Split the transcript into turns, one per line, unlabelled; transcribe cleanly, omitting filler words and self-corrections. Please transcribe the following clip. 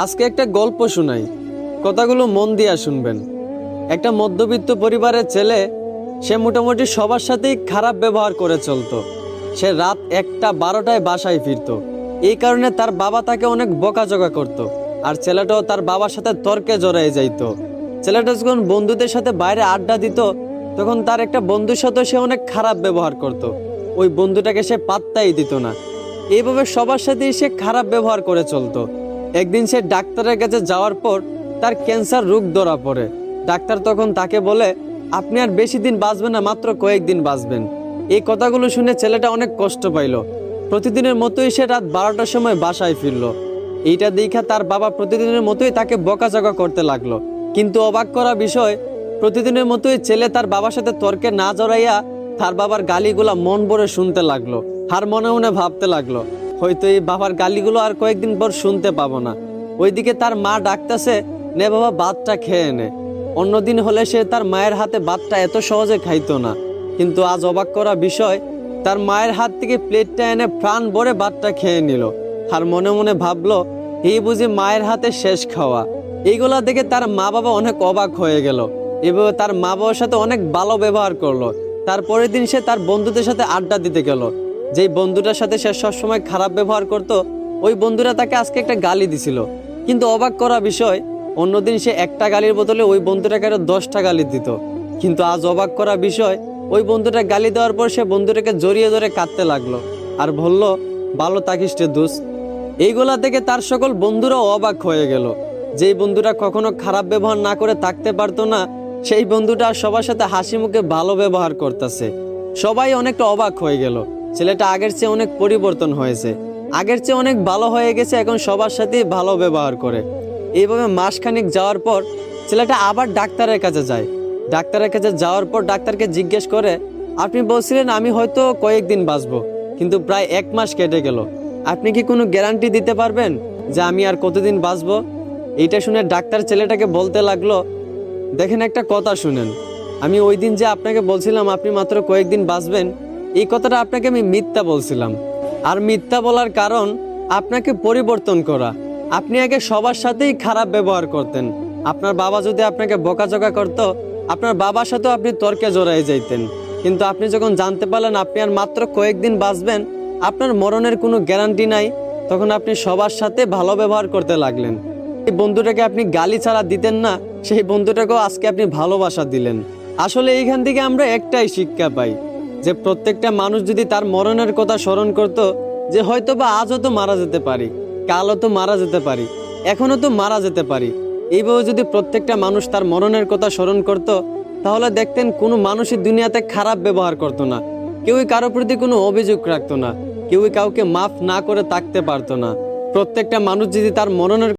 আজকে একটা গল্প শোনাই, কথাগুলো মন দিয়া শুনবেন। একটা মধ্যবিত্ত পরিবারের ছেলে, সে মোটামুটি সবার সাথেই খারাপ ব্যবহার করে চলতো। সে রাত 1টা 12টায় বাসায় ফিরতো। এই কারণে তার বাবা তাকে অনেক বকাঝকা করত। আর ছেলেটাও তার বাবার সাথে তর্কে জড়িয়ে যাইতো। ছেলেটা যখন বন্ধুদের সাথে বাইরে আড্ডা দিত, তখন তার একটা বন্ধুর সাথে সে অনেক খারাপ ব্যবহার করত। ওই বন্ধুটাকে সে পাত্তাই দিত না। এইভাবে সবার সাথেই সে খারাপ ব্যবহার করে চলতো। একদিন সে ডাক্তারের কাছে যাওয়ার পর তার ক্যান্সার রোগ ধরা পড়ে। ডাক্তার তখন তাকে বলে, আপনি আর বেশি দিন বাঁচবেন না, মাত্র কয়েকদিন বাঁচবেন। এই কথাগুলো শুনে ছেলেটা অনেক কষ্ট পাইল। প্রতিদিনের মতোই সে রাত 12টার সময় বাসায় ফিরল। এইটা দেখা তার বাবা প্রতিদিনের মতোই তাকে বকাঝকা করতে লাগলো। কিন্তু অবাক করা বিষয়, প্রতিদিনের মতোই ছেলে তার বাবার সাথে তর্কে না জড়াইয়া তার বাবার গালিগুলা মন ভরে শুনতে লাগলো। আর মনে মনে ভাবতে লাগলো, হয়তো এই বাবার গালিগুলো আর কয়েকদিন পর শুনতে পাবো না। ওইদিকে তার মা ডাকতেছে, নে বাবা ভাতটা খেয়ে নে। অন্যদিন হলে সে তার মায়ের হাতে ভাতটা এত সহজে খাইতো না। কিন্তু আজ অবাক করা বিষয়, তার মায়ের হাত থেকে প্লেটটা এনে প্রাণ ভরে ভাতটা খেয়ে নিল। আর মনে মনে ভাবলো, এই বুঝি মায়ের হাতে শেষ খাওয়া। এইগুলা দেখে তার মা বাবা অনেক অবাক হয়ে গেল। এভাবে তার মা বাবার সাথে অনেক ভালো ব্যবহার করলো। তারপরের দিন সে তার বন্ধুদের সাথে আড্ডা দিতে গেল। যেই বন্ধুটার সাথে সে সবসময় খারাপ ব্যবহার করত, ওই বন্ধুরা তাকে আজকে একটা গালি দিছিল। কিন্তু অবাক করা বিষয়, অন্যদিন সে একটা গালির বদলে ওই বন্ধুটাকে আরো 10টা গালি দিত। কিন্তু আজ অবাক করা বিষয়, ওই বন্ধুটা গালি দেওয়ার পর সে বন্ধুটাকে জড়িয়ে ধরে কাঁদতে লাগলো আর বলল, ভালো থাকিস রে দোস্ত। এইগুলা থেকে তার সকল বন্ধুরাও অবাক হয়ে গেল। যেই বন্ধুটা কখনো খারাপ ব্যবহার না করে থাকতে পারতো না, সেই বন্ধুটা সবার সাথে হাসি মুখে ভালো ব্যবহার করতেছে। সবাই অনেকটা অবাক হয়ে গেল। ছেলেটা আগের চেয়ে অনেক পরিবর্তন হয়েছে, আগের চেয়ে অনেক ভালো হয়ে গেছে, এখন সবার সাথেই ভালো ব্যবহার করে। এইভাবে মাসখানিক যাওয়ার পর ছেলেটা আবার ডাক্তারের কাছে যায়। ডাক্তারের কাছে যাওয়ার পর ডাক্তারকে জিজ্ঞেস করে, আপনি বলছিলেন আমি হয়তো কয়েকদিন বাঁচবো, কিন্তু প্রায় 1 মাস কেটে গেল। আপনি কি কোনো গ্যারান্টি দিতে পারবেন যে আমি আর কতদিন বাঁচবো? এইটা শুনে ডাক্তার ছেলেটাকে বলতে লাগলো, দেখেন একটা কথা শুনেন, আমি ওই দিন যে আপনাকে বলছিলাম আপনি মাত্র কয়েকদিন বাঁচবেন, এই কথাটা আপনাকে আমি মিথ্যা বলছিলাম। আর মিথ্যা বলার কারণ আপনাকে পরিবর্তন করা। আপনি আগে সবার সাথেই খারাপ ব্যবহার করতেন। আপনার বাবা যদি আপনাকে বকাঝকা করত, আপনার বাবার সাথেও আপনি তর্কে জড়াই যাইতেন। কিন্তু আপনি যখন জানতে পারলেন আপনি আর মাত্র কয়েকদিন বাঁচবেন, আপনার মরণের কোনো গ্যারান্টি নাই, তখন আপনি সবার সাথে ভালো ব্যবহার করতে লাগলেন। এই বন্ধুটাকে আপনি গালি ছাড়া দিতেন না, সেই বন্ধুটাকেও আজকে আপনি ভালোবাসা দিলেন। আসলে এইখান থেকে আমরা একটাই শিক্ষা পাই, যে প্রত্যেকটা মানুষ যদি তার মরণের কথা স্মরণ করত, যে হয়তো বা আজও তো মারা যেতে পারি, কালও তো মারা যেতে পারি, এখনো তো মারা যেতে পারি, এইভাবে যদি প্রত্যেকটা মানুষ তার মরণের কথা স্মরণ করত, তাহলে দেখতেন কোনো মানুষই দুনিয়াতে খারাপ ব্যবহার করতো না, কেউই কারোর প্রতি কোনো অভিযোগ রাখতো না, কেউই কাউকে মাফ না করে থাকতে পারতো না। প্রত্যেকটা মানুষ যদি তার মরণের